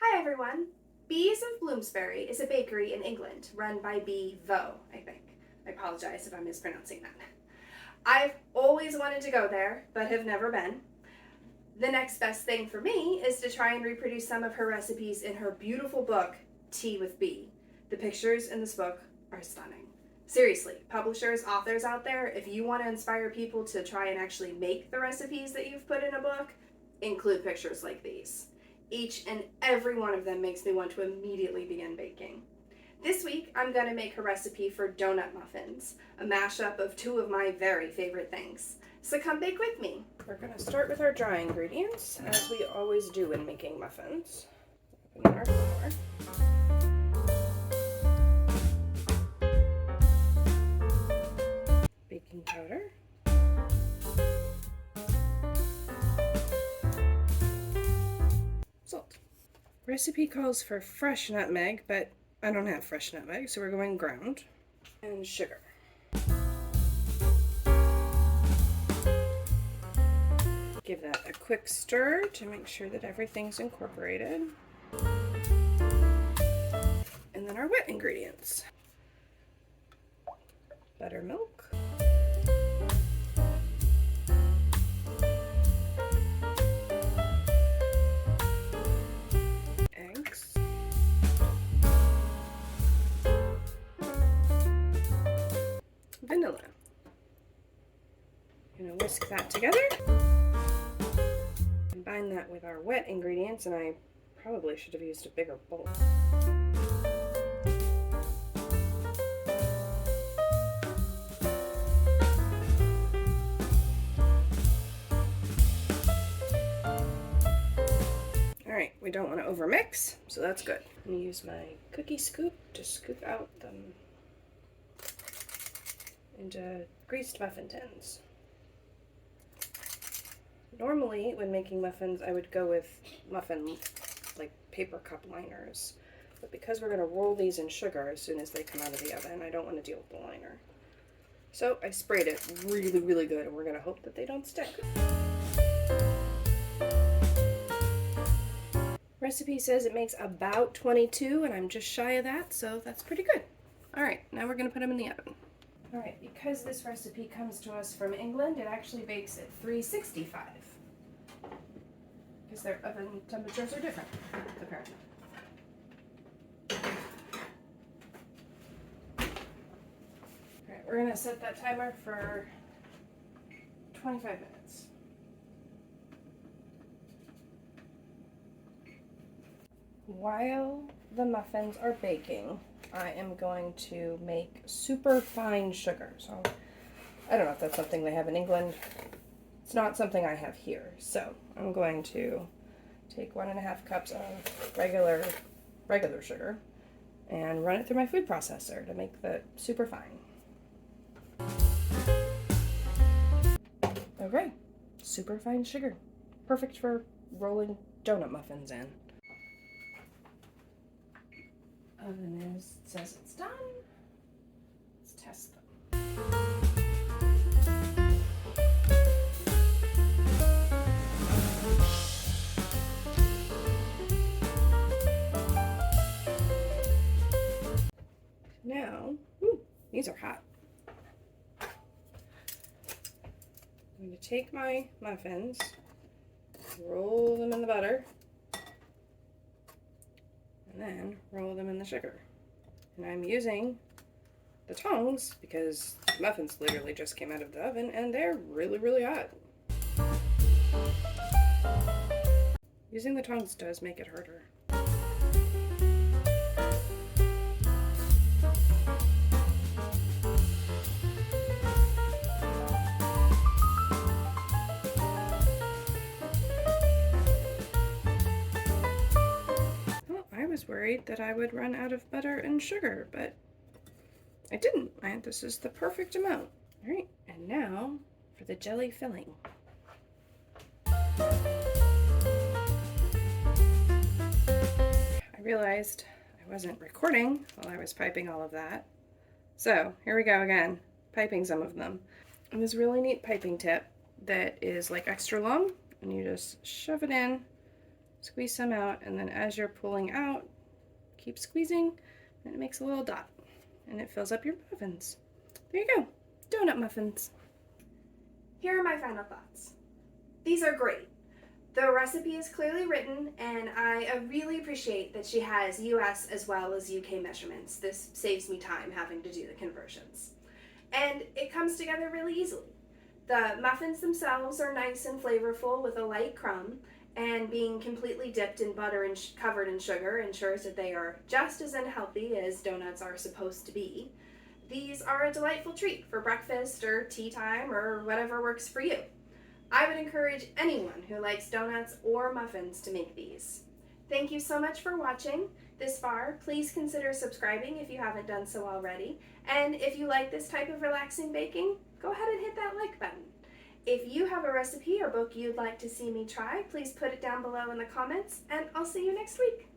Hi everyone! Bees of Bloomsbury is a bakery in England run by Bea Vo, I think. I apologize if I'm mispronouncing that. I've always wanted to go there, but have never been. The next best thing for me is to try and reproduce some of her recipes in her beautiful book, Tea with Bea. The pictures in this book are stunning. Seriously, publishers, authors out there, if you want to inspire people to try and actually make the recipes that you've put in a book, include pictures like these. Each and every one of them makes me want to immediately begin baking. This week, I'm going to make a recipe for donut muffins, a mashup of two of my very favorite things. So come bake with me. We're going to start with our dry ingredients, as we always do when making muffins. Open our flour. Baking powder. Salt. Recipe calls for fresh nutmeg, but I don't have fresh nutmeg, so we're going ground. And sugar. Give that a quick stir to make sure that everything's incorporated. And then our wet ingredients. Buttermilk. Eggs. Vanilla. I'm going to whisk that together. Combine that with our wet ingredients, and I probably should have used a bigger bowl. Alright, we don't want to overmix, so that's good. I'm going to use my cookie scoop to scoop out them into greased muffin tins. Normally, when making muffins, I would go with muffin, like paper cup liners. But because we're going to roll these in sugar as soon as they come out of the oven, I don't want to deal with the liner. So I sprayed it really, really good, and we're going to hope that they don't stick. Recipe says it makes about 22, and I'm just shy of that, so that's pretty good. Alright, now we're going to put them in the oven. Alright, because this recipe comes to us from England, it actually bakes at 365. Because their oven temperatures are different, apparently. Alright, we're going to set that timer for 25 minutes. While the muffins are baking, I am going to make super fine sugar. So I don't know if that's something they have in England. It's not something I have here. So I'm going to take 1.5 cups of regular sugar and run it through my food processor to make the super fine. Okay, super fine sugar. Perfect for rolling donut muffins in. Oven says it's done. Let's test them. Now, these are hot. I'm going to take my muffins, roll them in the butter, and then roll them in the sugar. And I'm using the tongs because the muffins literally just came out of the oven and they're really, really hot. Using the tongs does make it harder. I was worried that I would run out of butter and sugar, but I didn't. This is the perfect amount. All right, and now for the jelly filling. I realized I wasn't recording while I was piping all of that. So here we go again, piping some of them. And this really neat piping tip that is like extra long, and you just shove it in Squeeze some out, and then as you're pulling out, keep squeezing, and it makes a little dot, and it fills up your muffins. There you go, donut muffins. Here are my final thoughts. These are great. The recipe is clearly written, and I really appreciate that she has US as well as UK measurements. This saves me time having to do the conversions. And it comes together really easily. The muffins themselves are nice and flavorful with a light crumb, and being completely dipped in butter and covered in sugar ensures that they are just as unhealthy as donuts are supposed to be. These are a delightful treat for breakfast or tea time or whatever works for you. I would encourage anyone who likes donuts or muffins to make these. Thank you so much for watching this far. Please consider subscribing if you haven't done so already. And if you like this type of relaxing baking, go ahead and hit that like button. If you have a recipe or book you'd like to see me try, please put it down below in the comments, and I'll see you next week.